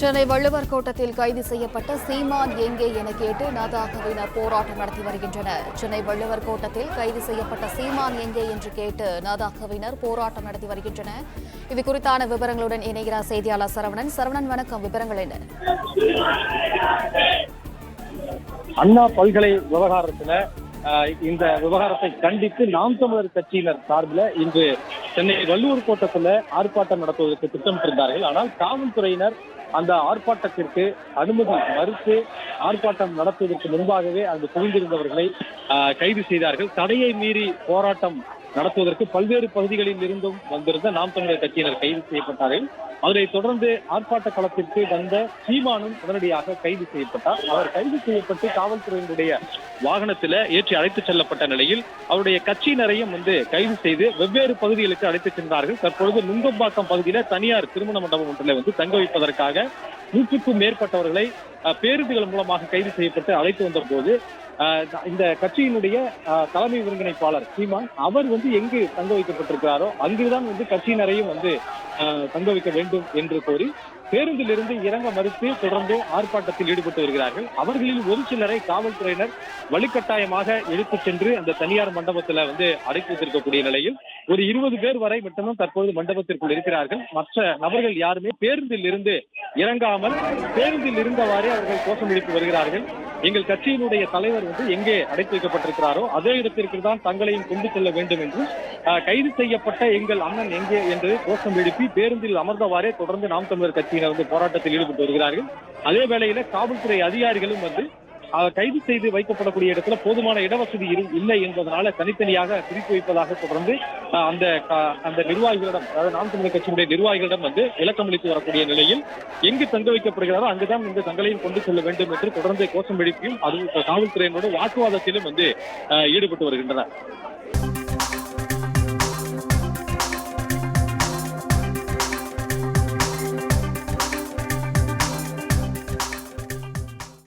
சென்னை வள்ளுவர் கோட்டத்தில் கைது செய்யப்பட்ட சீமான் எங்கே என கேட்டு நாதாகவினர் போராட்டம் நடத்தி வருகின்றனர். சென்னை வள்ளுவர் கோட்டத்தில் கைது செய்யப்பட்ட சீமான் எங்கே என்று கேட்டு நாதாகவினர் போராட்டம் நடத்தி வருகின்றனர். இது குறித்தான விவரங்களுடன் இணைகிறார் செய்தியாளர் சரவணன். சரவணன், வணக்கம். விவரங்கள் என்ன? அண்ணா பல்கலை விவகாரத்துல இந்த விவகாரத்தை கண்டித்து நாம் தமிழர் கட்சியினர் சார்பில் இன்று சென்னை வள்ளுவர் கோட்டத்துல ஆர்ப்பாட்டம் நடத்துவதற்கு திட்டமிட்டிருந்தார்கள். ஆனால் காவல்துறையினர் அந்த ஆர்ப்பாட்டத்திற்கு அனுமதி மறுத்து ஆர்ப்பாட்டம் நடத்துவதற்கு முன்பாகவே அங்கு குவிந்திருந்தவர்களை கைது செய்தார்கள். தடையை மீறி போராட்டம் நடத்துவதற்கு பல்வேறு பகுதிகளில் இருந்தும் வந்திருந்த நாம் தமிழர் கட்சியினர் கைது செய்யப்பட்டார்கள். அதனைத் தொடர்ந்து ஆர்ப்பாட்ட களத்திற்கு வந்த சீமானும் உடனடியாக கைது செய்யப்பட்டார். அவர் கைது செய்யப்பட்டு காவல்துறையினுடைய வாகனத்தில் ஏற்றி அழைத்துச் செல்லப்பட்ட நிலையில் அவருடைய கட்சியினரையும் கைது செய்து வெவ்வேறு பகுதிகளுக்கு அழைத்துச் சென்றார்கள். தற்பொழுது நுங்கம்பாக்கம் பகுதியில தனியார் திருமண மண்டபம் ஒன்றில் தங்க வைப்பதற்காக 100க்கும் மேற்பட்டவர்களை பேருந்துகள் மூலமாக கைது செய்யப்பட்டு அழைத்து வந்த போது இந்த கட்சியினுடைய தலைமை ஒருங்கிணைப்பாளர் சீமான் அவர் எங்கு தங்க வைக்கப்பட்டிருக்கிறாரோ அங்குதான் கட்சியினரையும் தங்க வைக்க வேண்டும் என்று கோரி பேருந்திலிருந்து இறங்க மறுத்து தொடர்ந்து ஆர்ப்பாட்டத்தில் ஈடுபட்டு வருகிறார்கள். அவர்களில் ஒரு சிலரை காவல்துறையினர் வலுக்கட்டாயமாக எடுத்துச் சென்று அந்த தனியார் மண்டபத்தில் அடைத்து வைத்திருக்கக்கூடிய நிலையில் ஒரு 20 பேர் வரை மட்டும்தான் தற்போது மண்டபத்திற்குள் இருக்கிறார்கள். மற்ற நபர்கள் யாருமே பேருந்தில் இருந்து இறங்காமல் பேருந்தில் இருந்தவாறே அவர்கள் கோஷம் எழுப்பி வருகிறார்கள். எங்கள் கட்சியினுடைய தலைவர் எங்கே அடைத்து வைக்கப்பட்டிருக்கிறாரோ அதே இடத்திற்கு தான் தங்களையும் கொண்டு செல்ல வேண்டும் என்று கைது செய்யப்பட்ட எங்கள் அண்ணன் எங்கே என்று கோஷம் எழுப்பி பேருந்தில் அமர்ந்தவாறே தொடர்ந்து நாம் தமிழர் கட்சியினர் போராட்டத்தில் ஈடுபட்டு வருகிறார்கள். அதே வேளையில காவல்துறை அதிகாரிகளும் கைது செய்து வைக்கப்படக்கூடிய இடத்துல போதுமான இடவசதி இல்லை என்பதனால தனித்தனியாக பிரித்து வைப்பதாக தொடர்ந்து அந்த நிர்வாகிகளிடம், அதாவது நாம் தமிழர் கட்சியினுடைய நிர்வாகிகளிடம் விளக்கம் அளித்து வரக்கூடிய நிலையில் எங்கு தங்க வைக்கப்படுகிறாரோ அங்குதான் தங்களையும் கொண்டு செல்ல வேண்டும் என்று தொடர்ந்து கோஷம் எழுப்பியும் அது காவல்துறையினோட வாக்குவாதத்திலும் ஈடுபட்டு வருகின்றனர்.